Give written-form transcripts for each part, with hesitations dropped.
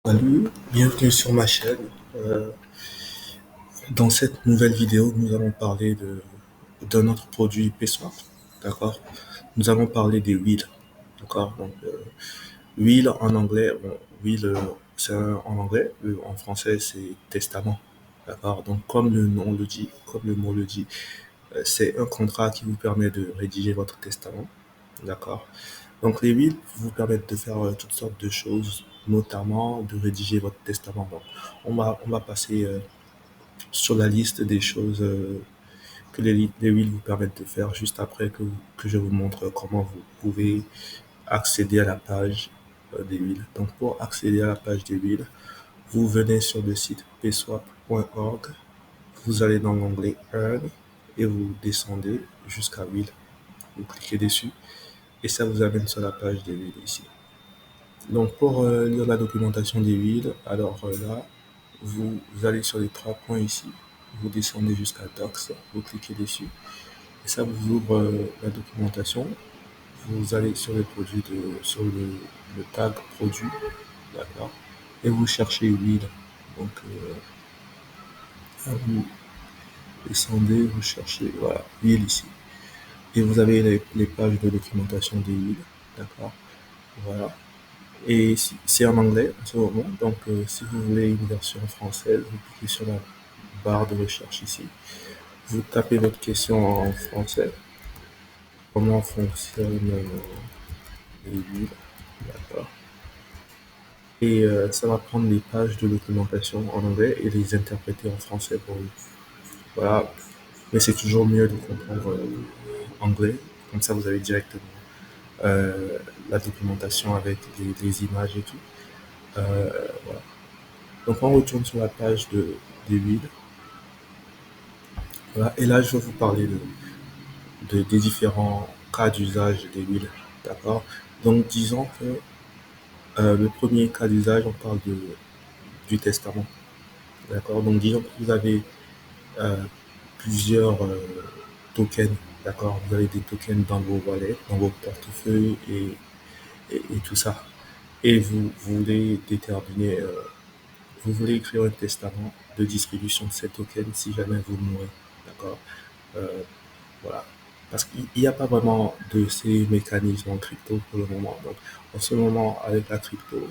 Salut, bienvenue sur ma chaîne. Euh, Dans cette nouvelle vidéo, nous allons parler de notre produit PSwap. D'accord? Nous allons parler des wheels. D'accord? Donc, wheel en anglais, bon, wheel, en anglais, en français, c'est testament. D'accord? Donc, comme le nom le dit, comme le mot le dit, c'est un contrat qui vous permet de rédiger votre testament. D'accord? Donc, les wheels vous permettent de faire toutes sortes de choses, notamment de rédiger votre testament. Donc, on va passer sur la liste des choses que les wheels vous permettent de faire juste après que je vous montre comment vous pouvez accéder à la page des wheels. Donc, pour accéder à la page des wheels, vous venez sur le site pswap.org, vous allez dans l'onglet Earn et vous descendez jusqu'à Wheel. Vous cliquez dessus et ça vous amène sur la page des wheels ici. Donc pour lire la documentation des wheels, alors là, vous allez sur les trois points ici, vous descendez jusqu'à Docs, vous cliquez dessus et ça vous ouvre la documentation. Vous allez sur les produits sur le tag produit, d'accord, et vous cherchez wheel. Donc vous descendez, vous cherchez voilà wheel ici et vous avez les pages de documentation des wheels, d'accord, voilà. Et c'est en anglais en ce moment, donc si vous voulez une version française, vous cliquez sur la barre de recherche ici. Vous tapez votre question en français. Comment fonctionne les villes, d'accord. Et ça va prendre les pages de documentation en anglais et les interpréter en français pour vous. Voilà. Mais c'est toujours mieux de comprendre anglais. Comme ça, vous avez directement euh, la documentation avec les images et tout. Voilà. Donc on retourne sur la page des villes. Voilà. Et là, je vais vous parler des différents cas d'usage des wheels. D'accord? Donc, disons que le premier cas d'usage, on parle du testament. D'accord? Donc, disons que vous avez euh, plusieurs tokens. D'accord? Vous avez des tokens dans vos wallets, dans vos portefeuilles et tout ça. Et vous voulez déterminer, vous voulez écrire un testament de distribution de ces tokens si jamais vous mourrez. D'accord? Euh, Voilà. Parce qu'il n'y a pas vraiment de ces mécanismes en crypto pour le moment. Donc, en ce moment, avec la crypto,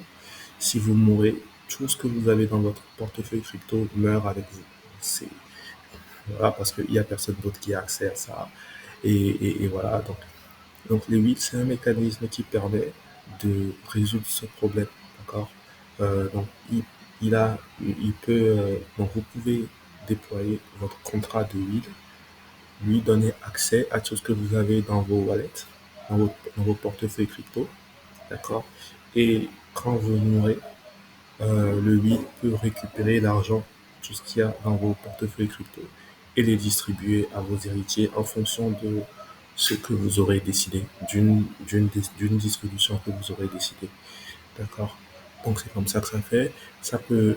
si vous mourrez, tout ce que vous avez dans votre portefeuille crypto meurt avec vous. C'est, voilà, parce qu'il n'y a personne d'autre qui a accès à ça. Et voilà. Donc les 8, c'est un mécanisme qui permet de résoudre ce problème. D'accord? Donc, il peut, donc vous pouvez déployer votre contrat de huile, lui donner accès à tout ce que vous avez dans vos wallets, dans vos portefeuilles crypto, d'accord. Et quand vous mourrez, le lui peut récupérer l'argent, tout ce qu'il y a dans vos portefeuilles crypto, et les distribuer à vos héritiers en fonction de ce que vous aurez décidé, d'une distribution que vous aurez décidé, d'accord. Donc c'est comme ça que ça fait. Ça peut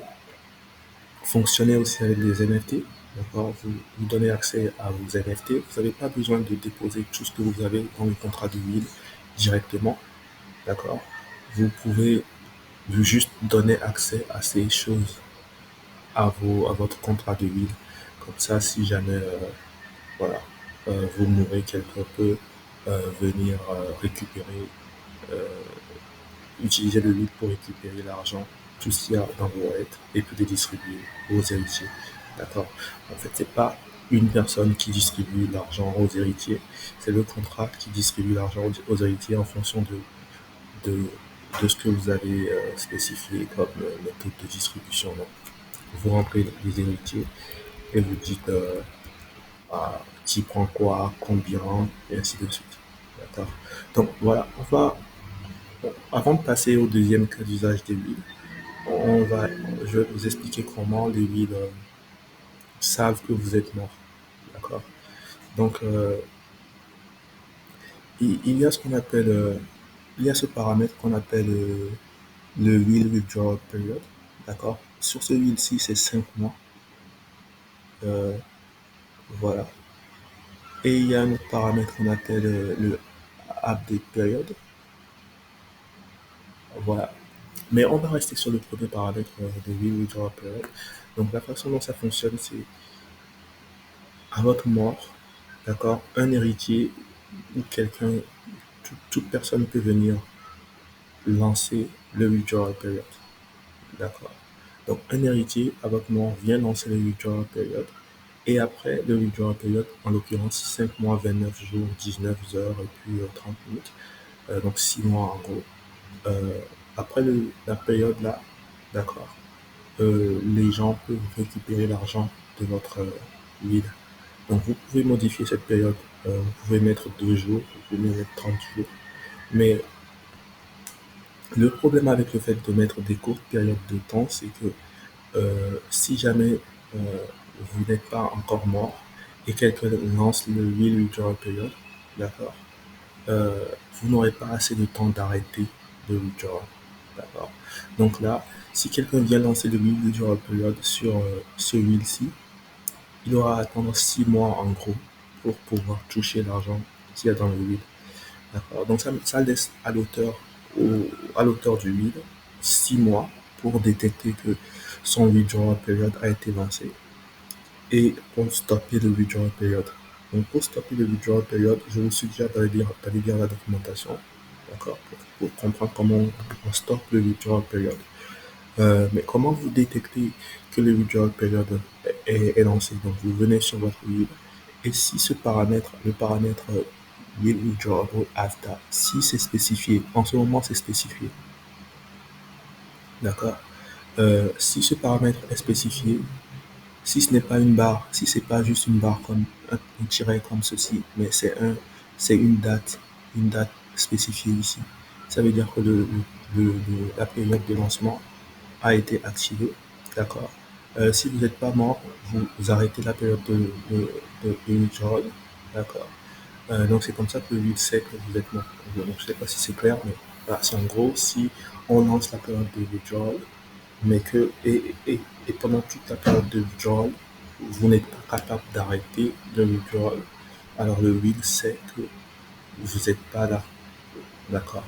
fonctionner aussi avec les NFT. D'accord? Vous donnez accès à vos NFT. Vous n'avez pas besoin de déposer tout ce que vous avez dans le contrat de ville directement. D'accord? Vous pouvez juste donner accès à ces choses à votre contrat de ville. Comme ça, si jamais voilà, vous mourrez, quelqu'un peut venir récupérer, euh, utiliser le lead pour récupérer l'argent, tout ce qu'il y a dans vos wallets et puis les distribuer aux héritiers. D'accord? En fait, c'est pas une personne qui distribue l'argent aux héritiers, c'est le contrat qui distribue l'argent aux héritiers en fonction de, de ce que vous avez spécifié comme méthode de distribution. Donc, vous rentrez les héritiers et vous dites qui prend quoi, combien, et ainsi de suite. D'accord? Donc voilà, avant de passer au deuxième cas d'usage des huiles, je vais vous expliquer comment les huiles savent que vous êtes mort. D'accord? Donc, il y a ce qu'on appelle, il y a ce paramètre qu'on appelle le wheel withdrawal period. D'accord? Sur ce wheel-ci, c'est 5 mois. Euh, voilà. Et il y a un autre paramètre qu'on appelle le update period. Voilà. Mais on va rester sur le premier paramètre de will withdrawal period. Donc la façon dont ça fonctionne, c'est à votre mort, d'accord, un héritier ou quelqu'un, toute personne peut venir lancer le withdrawal period. D'accord. Donc un héritier à votre mort vient lancer le withdrawal period. Et après le withdrawal period, en l'occurrence 5 mois, 29 jours, 19 heures et puis 30 minutes, donc 6 mois en gros. Euh, Après la période là, d'accord, les gens peuvent récupérer l'argent de votre will. Donc vous pouvez modifier cette période. Vous pouvez mettre 2 jours, vous pouvez mettre 30 jours. Mais le problème avec le fait de mettre des courtes périodes de temps, c'est que si jamais euh, vous n'êtes pas encore mort et quelqu'un lance le will withdrawal period, d'accord, euh, vous n'aurez pas assez de temps d'arrêter le withdrawal. D'accord. Donc là, si quelqu'un vient lancer le will withdrawal period sur ce will-ci, il aura à attendre 6 mois en gros pour pouvoir toucher l'argent qu'il y a dans le will. D'accord. Donc ça laisse à l'auteur du will 6 mois pour détecter que son withdrawal period a été lancé et pour stopper le withdrawal period. Donc pour stopper le withdrawal period, je vous suggère d'aller lire la documentation, d'accord, pour comprendre comment on stoppe le withdrawal period. Mais comment vous détectez que le withdrawal period est lancé? Donc vous venez sur votre will et si ce paramètre, le paramètre will withdrawable after, si c'est spécifié, en ce moment c'est spécifié, d'accord. Si ce paramètre est spécifié, si ce n'est pas une barre, si c'est pas juste une barre comme un tiret comme ceci, mais c'est une date spécifiée ici. Ça veut dire que la période de lancement a été activée, d'accord. Si vous n'êtes pas mort, vous arrêtez la période de withdrawal, d'accord. Donc c'est comme ça que lui sait que vous êtes mort. Donc, je ne sais pas si c'est clair, mais voilà, c'est en gros si on lance la période de withdrawal mais et pendant toute la période de withdrawal, vous n'êtes pas capable d'arrêter le withdrawal. Alors le will sait que vous n'êtes pas là, d'accord?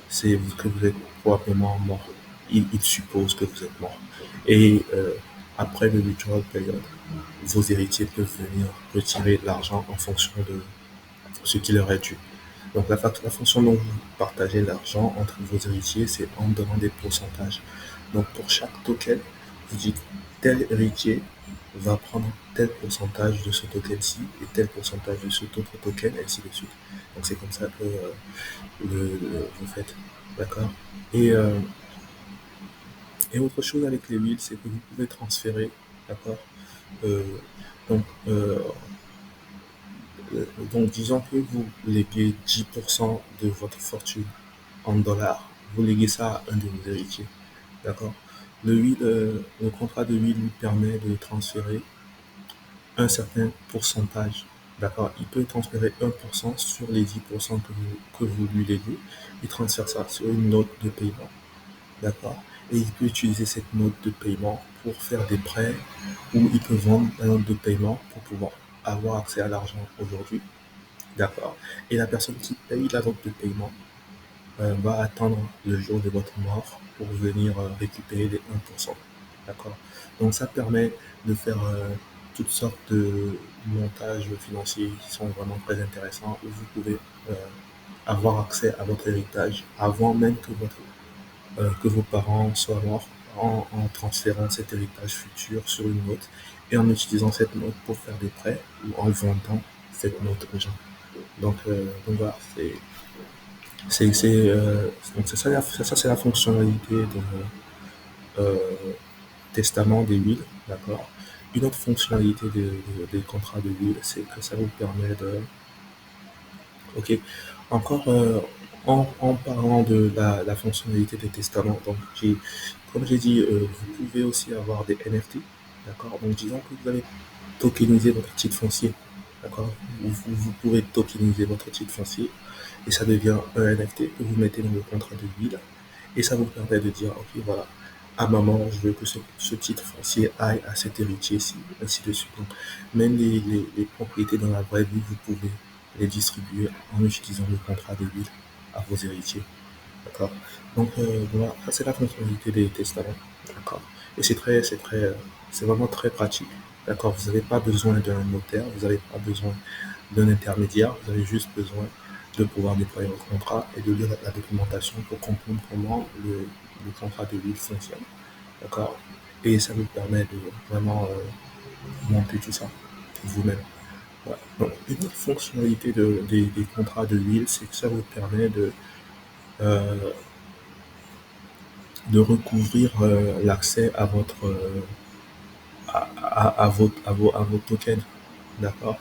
C'est que vous êtes probablement mort. Il suppose que vous êtes mort. Et après le withdrawal period, vos héritiers peuvent venir retirer l'argent en fonction de ce qui leur est dû. Donc la fonction dont vous partagez l'argent entre vos héritiers, c'est en donnant des pourcentages. Donc pour chaque token, vous dites tel héritier va prendre tel pourcentage de ce token-ci et tel pourcentage de cet autre token, et ainsi de suite. Donc c'est comme ça que vous faites. D'accord. et, euh, et autre chose avec les wheels, c'est que vous pouvez transférer. D'accord. Euh, donc, euh, donc disons que vous léguez 10% de votre fortune en dollars, vous léguez ça à un de vos héritiers. D'accord. Le contrat de will lui permet de transférer un certain pourcentage. D'accord. Il peut transférer 1% sur les 10% que vous lui léguez. Il transfère ça sur une note de paiement. D'accord. Et il peut utiliser cette note de paiement pour faire des prêts ou il peut vendre la note de paiement pour pouvoir avoir accès à l'argent aujourd'hui. D'accord. Et la personne qui paye la note de paiement va attendre le jour de votre mort pour venir récupérer les 1%. D'accord. Donc ça permet de faire toutes sortes de montages financiers qui sont vraiment très intéressants où vous pouvez euh, avoir accès à votre héritage avant même que vos parents soient morts en transférant cet héritage futur sur une note et en utilisant cette note pour faire des prêts ou en vendant cette note aux gens. Donc voilà, donc c'est ça, ça c'est la fonctionnalité de euh, testament des wills, d'accord. Une autre fonctionnalité des contrats de will, c'est que ça vous permet de, ok, encore en parlant de la fonctionnalité des testaments, donc comme j'ai dit, vous pouvez aussi avoir des NFT, d'accord. Donc disons que vous allez tokeniser votre titre foncier, d'accord. Vous pouvez tokeniser votre titre foncier et ça devient un NFT que vous mettez dans le contrat de will et ça vous permet de dire, ok, voilà, à ma mort, je veux que ce titre foncier aille à cet héritier-ci, ainsi de suite. Donc, même les propriétés dans la vraie vie, vous pouvez les distribuer en utilisant le contrat de will à vos héritiers. D'accord. Donc, voilà, ça, c'est la fonctionnalité des testaments. D'accord. Et c'est vraiment très pratique. D'accord. Vous n'avez pas besoin d'un notaire, vous n'avez pas besoin d'un intermédiaire, vous avez juste besoin de pouvoir déployer votre contrat et de lire la documentation pour comprendre comment le contrat de ville fonctionne. D'accord. Et ça vous permet de vraiment monter tout ça vous-même. Voilà. Donc, une autre fonctionnalité des contrats de ville, c'est que ça vous permet euh, de recouvrir l'accès à votre à vos tokens. D'accord.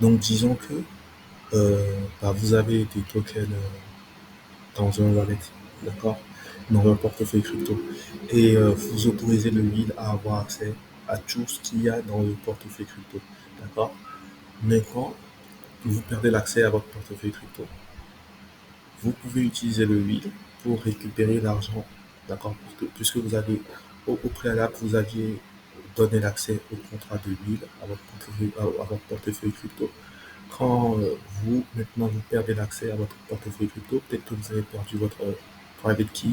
Donc disons que bah, vous avez des tokens dans un wallet, d'accord, dans un portefeuille crypto, et vous autorisez le wheel à avoir accès à tout ce qu'il y a dans le portefeuille crypto, d'accord. Mais quand vous perdez l'accès à votre portefeuille crypto, vous pouvez utiliser le wheel pour récupérer l'argent, d'accord? Puisque vous avez, au préalable, vous aviez donné l'accès au contrat de wheel à votre portefeuille crypto. Quand maintenant, vous perdez l'accès à votre portefeuille crypto, peut-être que vous avez perdu votre private key,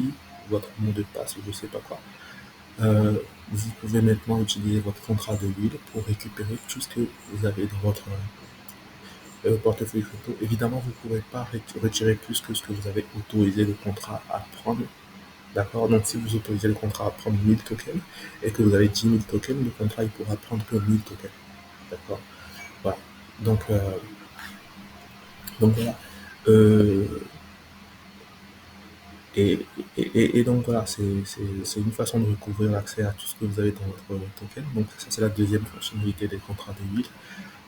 votre mot de passe, ou je ne sais pas quoi. Euh, vous pouvez maintenant utiliser votre contrat de wheel pour récupérer tout ce que vous avez dans votre portefeuille crypto. Évidemment, vous ne pourrez pas retirer plus que ce que vous avez autorisé le contrat à prendre. D'accord. Donc, si vous autorisez le contrat à prendre 1000 tokens et que vous avez 10 000 tokens, le contrat il pourra prendre que 1000 tokens. D'accord. Voilà. Donc, voilà. Euh, et, et donc voilà, c'est une façon de recouvrir l'accès à tout ce que vous avez dans votre token. Donc ça c'est la deuxième fonctionnalité des contrats de huile.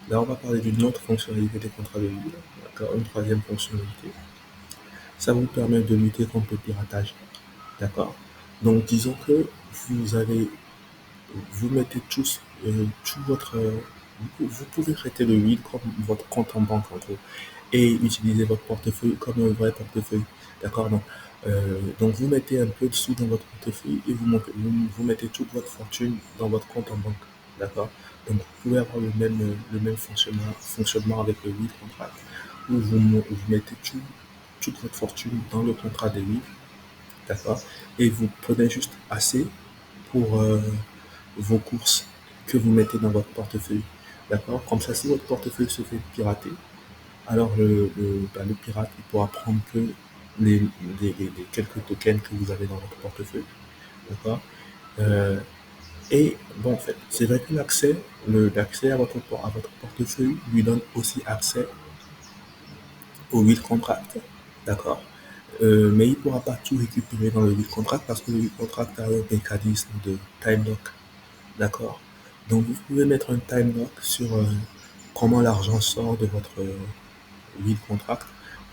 Là on va parler d'une autre fonctionnalité des contrats de huile. D'accord. Une troisième fonctionnalité. Ça vous permet de lutter contre le piratage. D'accord. Donc disons que vous avez, vous mettez tous, tout votre, vous pouvez traiter le huile comme votre compte en banque en gros et utiliser votre portefeuille comme un vrai portefeuille. D'accord. Donc vous mettez un peu de sous dans votre portefeuille et vous mettez toute votre fortune dans votre compte en banque. D'accord. Donc vous pouvez avoir le même fonctionnement avec le huile contrat où vous mettez toute votre fortune dans le contrat de huile. D'accord. Et vous prenez juste assez pour vos courses que vous mettez dans votre portefeuille. D'accord. Comme ça, si votre portefeuille se fait pirater, alors le pirate il pourra prendre que les, les quelques tokens que vous avez dans votre portefeuille. D'accord. Euh, et bon, en fait, c'est vrai que l'accès à votre portefeuille lui donne aussi accès au will contract. D'accord. Mais il ne pourra pas tout récupérer dans le will contract parce que le will contract a un mécanisme de time lock. D'accord. Donc vous pouvez mettre un time lock sur comment l'argent sort de votre will contract.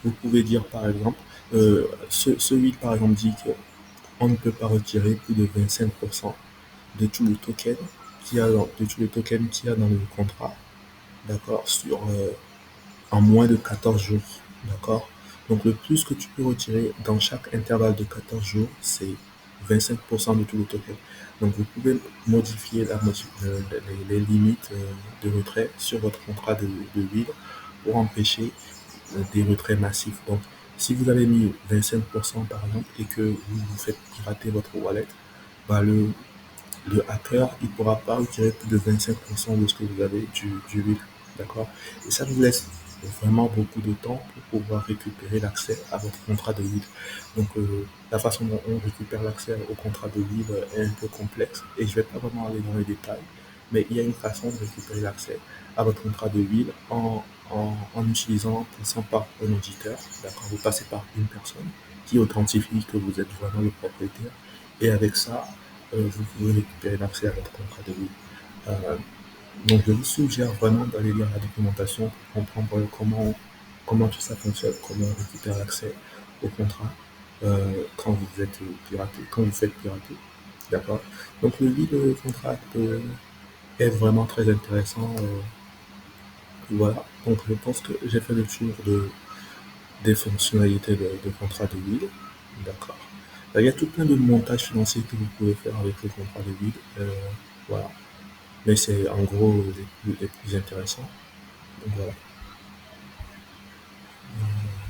Vous pouvez dire par exemple, ce will par exemple dit qu'on ne peut pas retirer plus de 25% de tout le token de tous les tokens qu'il y a dans le contrat, d'accord, en moins de 14 jours, d'accord. Donc le plus que tu peux retirer dans chaque intervalle de 14 jours, c'est 25% de tout le token. Donc vous pouvez modifier les limites de retrait sur votre contrat de huile pour empêcher des retraits massifs. Donc si vous avez mis 25% par exemple et que vous vous faites pirater votre wallet, bah, le hacker il ne pourra pas retirer plus de 25% de ce que vous avez du huile. D'accord. Et ça vous laisse vraiment beaucoup de temps pour pouvoir récupérer l'accès à votre contrat de huile. Donc, la façon dont on récupère l'accès au contrat de huile est un peu complexe et je ne vais pas vraiment aller dans les détails, mais il y a une façon de récupérer l'accès à votre contrat de huile en utilisant, passant par un auditeur. D'accord. Vous passez par une personne qui authentifie que vous êtes vraiment le propriétaire et avec ça, vous pouvez récupérer l'accès à votre contrat de huile. Euh, donc, je vous suggère vraiment d'aller lire la documentation pour comprendre comment tout ça fonctionne, comment on récupère l'accès au contrat quand vous êtes piraté, quand vous faites pirater. D'accord. Donc, le lead contract est vraiment très intéressant. Voilà. Donc, je pense que j'ai fait le tour des fonctionnalités de contrat de lead. D'accord. Il y a tout plein de montages financiers que vous pouvez faire avec le contrat de lead. Voilà. Mais c'est en gros les plus intéressants. Donc voilà.